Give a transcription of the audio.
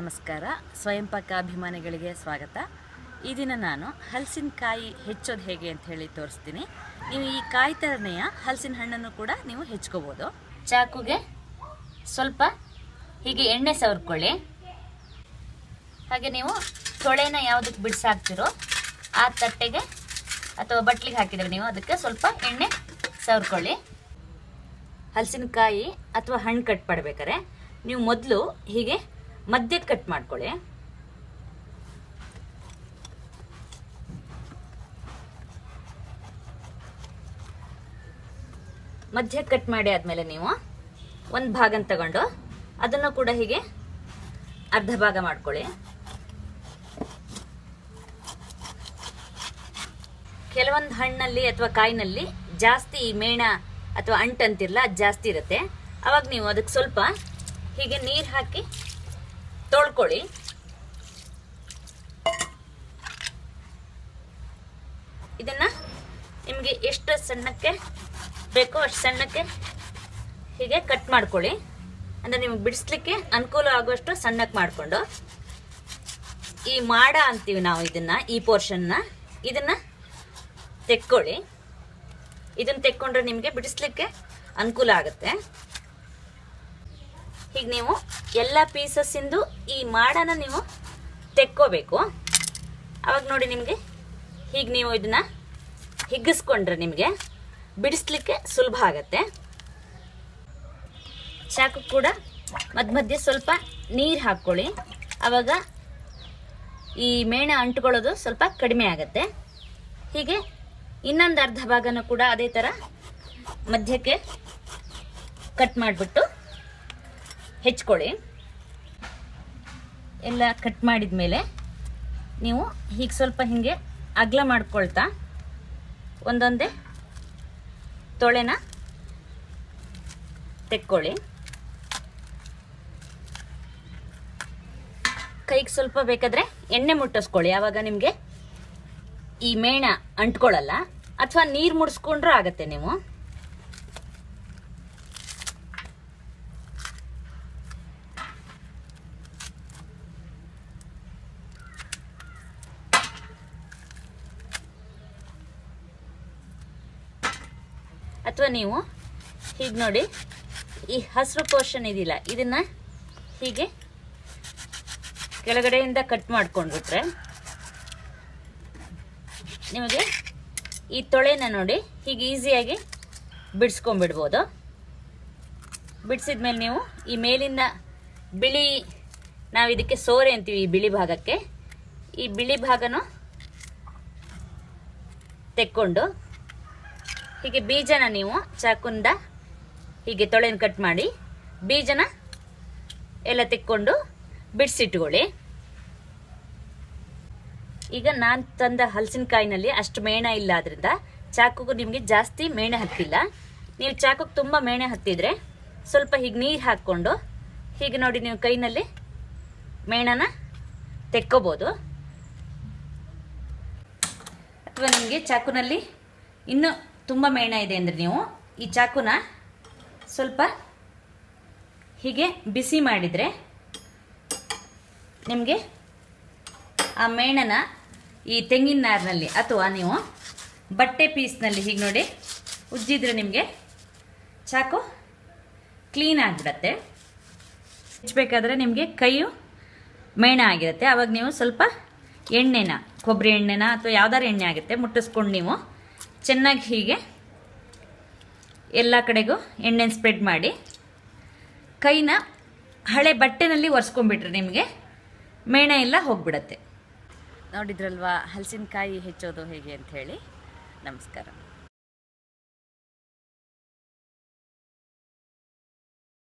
ನಮಸ್ಕಾರ. ಸ್ವಯಂ ಪಾಕ ಅಭಿಮಾನಿಗಳಿಗೆ ಸ್ವಾಗತ. ಈ ದಿನ ನಾನು ಹಲಸಿನಕಾಯಿ ಹೆಚ್ಚೋದು ಹೇಗೆ ಅಂತ ಹೇಳಿ ತೋರಿಸ್ತೀನಿ. ನೀವು ಈ ಕಾಯಿ ಥರನೆಯ ಹಲಸಿನ ಹಣ್ಣನ್ನು ಕೂಡ ನೀವು ಹೆಚ್ಕೋಬೋದು. ಚಾಕುಗೆ ಸ್ವಲ್ಪ ಹೀಗೆ ಎಣ್ಣೆ ಸವರ್ಕೊಳ್ಳಿ. ಹಾಗೆ ನೀವು ತೊಳೆನ ಯಾವುದಕ್ಕೆ ಬಿಡಿಸಾಕ್ತಿರೋ ಆ ತಟ್ಟೆಗೆ ಅಥವಾ ಬಟ್ಲಿಗೆ ಹಾಕಿದರೆ ನೀವು ಅದಕ್ಕೆ ಸ್ವಲ್ಪ ಎಣ್ಣೆ ಸವರ್ಕೊಳ್ಳಿ. ಹಲಸಿನಕಾಯಿ ಅಥವಾ ಹಣ್ಣು ಕಟ್ ಮಾಡಬೇಕಾದ್ರೆ ನೀವು ಮೊದಲು ಹೀಗೆ ಮಧ್ಯಕ್ಕೆ ಕಟ್ ಮಾಡ್ಕೊಳ್ಳಿ. ಮಧ್ಯಕ್ಕೆ ಕಟ್ ಮಾಡಿ ಆದಮೇಲೆ ನೀವು ಒಂದು ಭಾಗನ ತಗೊಂಡು ಅದನ್ನು ಕೂಡ ಹೀಗೆ ಅರ್ಧ ಭಾಗ ಮಾಡ್ಕೊಳ್ಳಿ. ಕೆಲವೊಂದು ಹಣ್ಣಲ್ಲಿ ಅಥವಾ ಕಾಯಿನಲ್ಲಿ ಜಾಸ್ತಿ ಮೇಣ ಅಥವಾ ಅಂಟಂತಿರಲ್ಲ, ಅದು ಜಾಸ್ತಿ ಇರುತ್ತೆ. ಅವಾಗ ನೀವು ಅದಕ್ಕೆ ಸ್ವಲ್ಪ ಹೀಗೆ ನೀರು ಹಾಕಿ ತೊಳ್ಕೊಳ್ಳಿ. ಇದನ್ನ ನಿಮಗೆ ಎಷ್ಟು ಸಣ್ಣಕ್ಕೆ ಬೇಕೋ ಅಷ್ಟು ಸಣ್ಣಕ್ಕೆ ಹೀಗೆ ಕಟ್ ಮಾಡ್ಕೊಳ್ಳಿ. ಅಂದರೆ ನಿಮ್ಗೆ ಬಿಡಿಸ್ಲಿಕ್ಕೆ ಅನುಕೂಲ ಆಗುವಷ್ಟು ಸಣ್ಣಕ್ಕೆ ಮಾಡಿಕೊಂಡು ಈ ಮಾಡ ಅಂತೀವಿ ನಾವು ಇದನ್ನ, ಈ ಪೋರ್ಷನ್ನ ಇದನ್ನ ತೆಕ್ಕೊಳ್ಳಿ. ಇದನ್ನ ತೆಕ್ಕೊಂಡ್ರೆ ನಿಮಗೆ ಬಿಡಿಸ್ಲಿಕ್ಕೆ ಅನುಕೂಲ ಆಗುತ್ತೆ. ಹೀಗೆ ನೀವು ಎಲ್ಲ ಪೀಸಸ್ಸಿಂದು ಈ ಮಾಡನ ನೀವು ತೆಕ್ಕೋಬೇಕು. ಅವಾಗ ನೋಡಿ ನಿಮಗೆ ಹೀಗೆ ನೀವು ಇದನ್ನ ಹಿಗ್ಗಿಸ್ಕೊಂಡ್ರೆ ನಿಮಗೆ ಬಿಡಿಸ್ಲಿಕ್ಕೆ ಸುಲಭ ಆಗತ್ತೆ. ಚಾಕು ಕೂಡ ಮಧ್ಯ ಮಧ್ಯೆ ಸ್ವಲ್ಪ ನೀರು ಹಾಕ್ಕೊಳ್ಳಿ. ಆವಾಗ ಈ ಮೇಣ ಅಂಟ್ಕೊಳ್ಳೋದು ಸ್ವಲ್ಪ ಕಡಿಮೆ ಆಗತ್ತೆ. ಹೀಗೆ ಇನ್ನೊಂದು ಅರ್ಧ ಭಾಗನೂ ಕೂಡ ಅದೇ ಥರ ಮಧ್ಯಕ್ಕೆ ಕಟ್ ಮಾಡಿಬಿಟ್ಟು ಹೆಚ್ಕೊಳ್ಳಿ. ಎಲ್ಲ ಕಟ್ ಮಾಡಿದ ಮೇಲೆ ನೀವು ಹೀಗೆ ಸ್ವಲ್ಪ ಹೀಗೆ ಅಗಲ ಮಾಡ್ಕೊಳ್ತಾ ಒಂದೊಂದೇ ತೊಳೆನ ತೆಕ್ಕೊಳ್ಳಿ. ಕೈಗೆ ಸ್ವಲ್ಪ ಬೇಕಾದರೆ ಎಣ್ಣೆ ಮುಟ್ಟಿಸ್ಕೊಳ್ಳಿ. ಆವಾಗ ನಿಮಗೆ ಈ ಮೇಣ ಅಂಟ್ಕೊಳ್ಳಲ್ಲ. ಅಥವಾ ನೀರು ಮುಡಿಸ್ಕೊಂಡ್ರೂ ಆಗತ್ತೆ. ನೀವು ಅಥವಾ ನೀವು ಹೀಗೆ ನೋಡಿ ಈ ಹಸಿರು ಪೋರ್ಷನ್ ಇದಿಲ್ಲ, ಇದನ್ನ ಹೀಗೆ ಕೆಳಗಡೆಯಿಂದ ಕಟ್ ಮಾಡ್ಕೊಂಡ್ಬಿಟ್ರೆ ನಿಮಗೆ ಈ ತೊಳೆನ ನೋಡಿ ಹೀಗೆ ಈಸಿಯಾಗಿ ಬಿಡಿಸ್ಕೊಂಡ್ಬಿಡ್ಬೋದು. ಬಿಡಿಸಿದ್ಮೇಲೆ ನೀವು ಈ ಮೇಲಿಂದ ಬಿಳಿ, ನಾವು ಇದಕ್ಕೆ ಸೋರೆ ಅಂತೀವಿ ಈ ಬಿಳಿ ಭಾಗಕ್ಕೆ, ಈ ಬಿಳಿ ಭಾಗನೂ ತೆಕ್ಕೊಂಡು ಹೀಗೆ ಬೀಜನ ನೀವು ಚಾಕುಂದ ಹೀಗೆ ತೊಳೆನ ಕಟ್ ಮಾಡಿ ಬೀಜನ ಎಲ್ಲ ತೆಕ್ಕೊಂಡು ಬಿಡಿಸಿಟ್ಕೊಳ್ಳಿ. ಈಗ ನಾನು ತಂದ ಹಲಸಿನಕಾಯಿನಲ್ಲಿ ಅಷ್ಟು ಮೇಣ ಇಲ್ಲ, ಆದ್ರಿಂದ ಚಾಕುಗೂ ನಿಮಗೆ ಜಾಸ್ತಿ ಮೇಣ ಹತ್ತಿಲ್ಲ. ನೀವು ಚಾಕುಗೆ ತುಂಬ ಮೇಣ ಹತ್ತಿದ್ರೆ ಸ್ವಲ್ಪ ಹೀಗೆ ನೀರು ಹಾಕ್ಕೊಂಡು ಹೀಗೆ ನೋಡಿ ನೀವು ಕೈನಲ್ಲಿ ಮೇಣನ ತೆಕ್ಕೋಬೋದು. ಅಥವಾ ನಿಮಗೆ ಚಾಕುನಲ್ಲಿ ಇನ್ನೂ ತುಂಬ ಮೇಣ ಇದೆ ಅಂದರೆ ನೀವು ಈ ಚಾಕುನ ಸ್ವಲ್ಪ ಹೀಗೆ ಬಿಸಿ ಮಾಡಿದರೆ ನಿಮಗೆ ಆ ಮೇಣನ ಈ ತೆಂಗಿನ ನಾರಿನಲ್ಲಿ ಅಥವಾ ನೀವು ಬಟ್ಟೆ ಪೀಸ್ನಲ್ಲಿ ಹೀಗೆ ನೋಡಿ ಉಜ್ಜಿದ್ರೆ ನಿಮಗೆ ಚಾಕು ಕ್ಲೀನ್ ಆಗಿಬಿಡತ್ತೆ. ಹೆಚ್ಚಬೇಕಾದ್ರೆ ನಿಮಗೆ ಕೈಯು ಮೇಣ ಆಗಿರುತ್ತೆ. ಆವಾಗ ನೀವು ಸ್ವಲ್ಪ ಎಣ್ಣೆನ, ಕೊಬ್ಬರಿ ಎಣ್ಣೆನ ಅಥವಾ ಯಾವ್ದಾರು ಎಣ್ಣೆ ಆಗುತ್ತೆ, ಮುಟ್ಟಿಸ್ಕೊಂಡು ನೀವು ಚೆನ್ನಾಗಿ ಹೀಗೆ ಎಲ್ಲ ಕಡೆಗೂ ಎಣ್ಣೆನ ಸ್ಪ್ರೆಡ್ ಮಾಡಿ ಕೈನ ಹಳೆ ಬಟ್ಟೆನಲ್ಲಿ ಒರೆಸ್ಕೊಂಡ್ಬಿಟ್ರೆ ನಿಮಗೆ ಮೇಣ ಎಲ್ಲ ಹೋಗ್ಬಿಡತ್ತೆ. ನೋಡಿದ್ರಲ್ವಾ ಹಲಸಿನಕಾಯಿ ಹೆಚ್ಚೋದು ಹೇಗೆ ಅಂತ ಹೇಳಿ. ನಮಸ್ಕಾರ.